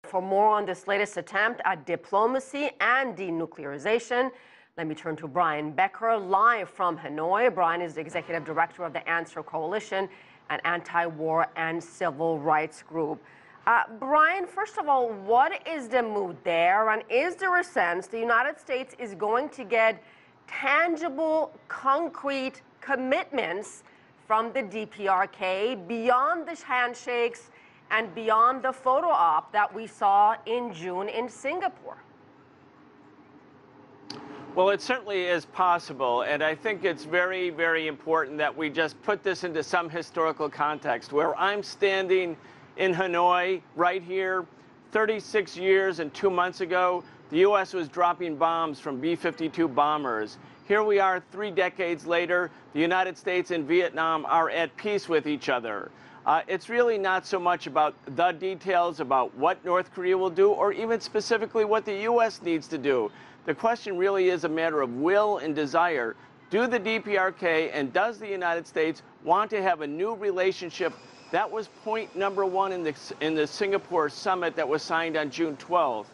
For more on this latest attempt at diplomacy and denuclearization, let me turn to Brian Becker, live from Hanoi. Brian is the executive director of the Answer Coalition, an anti-war and civil rights group. Brian, first of all, what is the mood there? And is there a sense the United States is going to get tangible, concrete commitments from the DPRK beyond the handshakes and beyond the photo op that we saw in June in Singapore? Well, it certainly is possible, and I think it's very, very important that we just put this into some historical context. Where I'm standing in Hanoi, right here, 36 years and 2 months ago, the U.S. was dropping bombs from B-52 bombers. Here we are 3 decades later, the United States and Vietnam are at peace with each other. It's really not so much about the details about what North Korea will do, or even specifically what the U.S. needs to do. The question really is a matter of will and desire. Do the DPRK and does the United States want to have a new relationship? That was point number one in the Singapore summit that was signed on June 12th.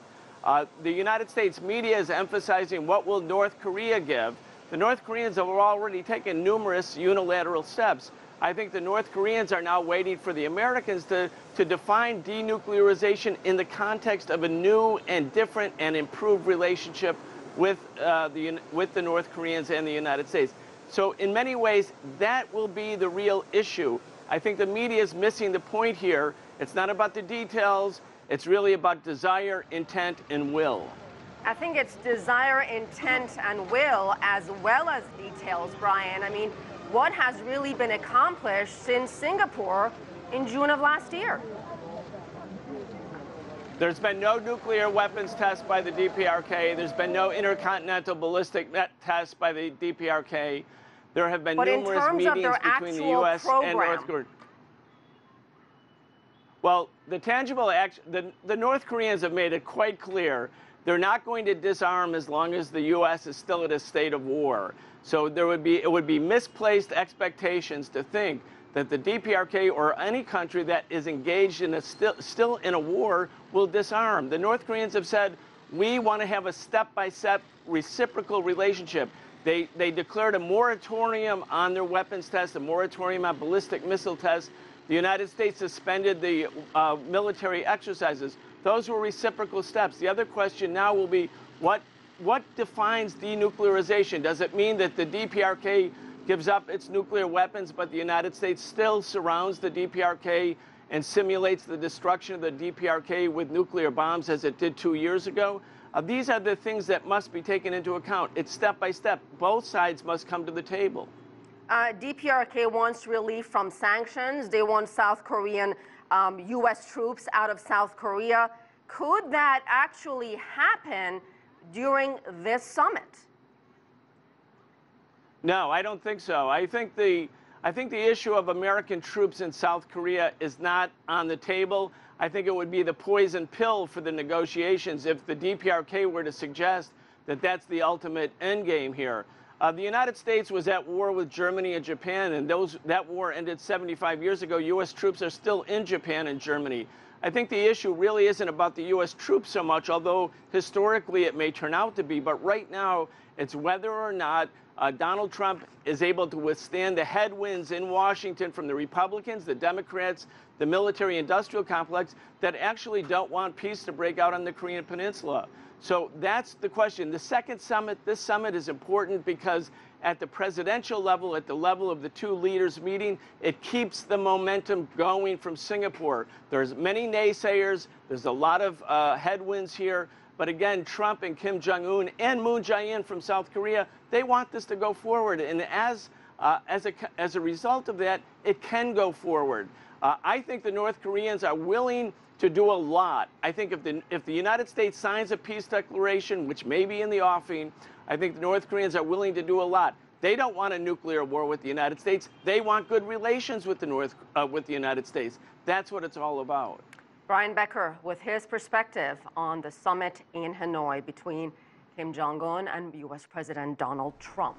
The United States media is emphasizing what will North Korea give. The North Koreans have already taken numerous unilateral steps. I think the North Koreans are now waiting for the Americans to define denuclearization in the context of a new and different and improved relationship with the North Koreans and the United States. So in many ways, that will be the real issue. I think the media is missing the point here. It's not about the details. It's really about desire, intent, and will. I think it's desire, intent, and will as well as details, Brian. I mean, what has really been accomplished since Singapore in June of last year? There's been no nuclear weapons test by the DPRK. There's been no intercontinental ballistic test by the DPRK. There have been numerous meetings between the U.S. and North Korea. Well, the tangible action, the North Koreans have made it quite clear they're not going to disarm as long as the U.S. is still in a state of war. So it would be misplaced expectations to think that the DPRK or any country that is engaged in still in a war will disarm. The North Koreans have said, we want to have a step-by-step reciprocal relationship. They declared a moratorium on their weapons tests, a moratorium on ballistic missile tests. The United States suspended the military exercises. Those were reciprocal steps. The other question now will be, what defines denuclearization? Does it mean that the DPRK gives up its nuclear weapons, but the United States still surrounds the DPRK and simulates the destruction of the DPRK with nuclear bombs as it did 2 years ago? These are the things that must be taken into account. It's step by step. Both sides must come to the table. DPRK wants relief from sanctions. They want South Korean U.S. troops out of South Korea. Could that actually happen during this summit? No, I don't think so. I think the issue of American troops in South Korea is not on the table. I think it would be the poison pill for the negotiations if the DPRK were to suggest that that's the ultimate end game here. The United States was at war with Germany and Japan, and that war ended 75 years ago. U.S. troops are still in Japan and Germany. I think the issue really isn't about the U.S. troops so much, although historically it may turn out to be. But right now, it's whether or not Donald Trump is able to withstand the headwinds in Washington from the Republicans, the Democrats, the military-industrial complex that actually don't want peace to break out on the Korean Peninsula. So that's the question. The second summit, this summit is important because at the presidential level, at the level of the two leaders meeting, it keeps the momentum going from Singapore. There's many naysayers. There's a lot of headwinds here. But again, Trump and Kim Jong-un and Moon Jae-in from South Korea, they want this to go forward. And as a result of that, it can go forward. I think the North Koreans are willing to do a lot. I think if the United States signs a peace declaration, which may be in the offing, I think the North Koreans are willing to do a lot. They don't want a nuclear war with the United States. They want good relations with the United States. That's what it's all about. Brian Becker with his perspective on the summit in Hanoi between Kim Jong-un and U.S. President Donald Trump.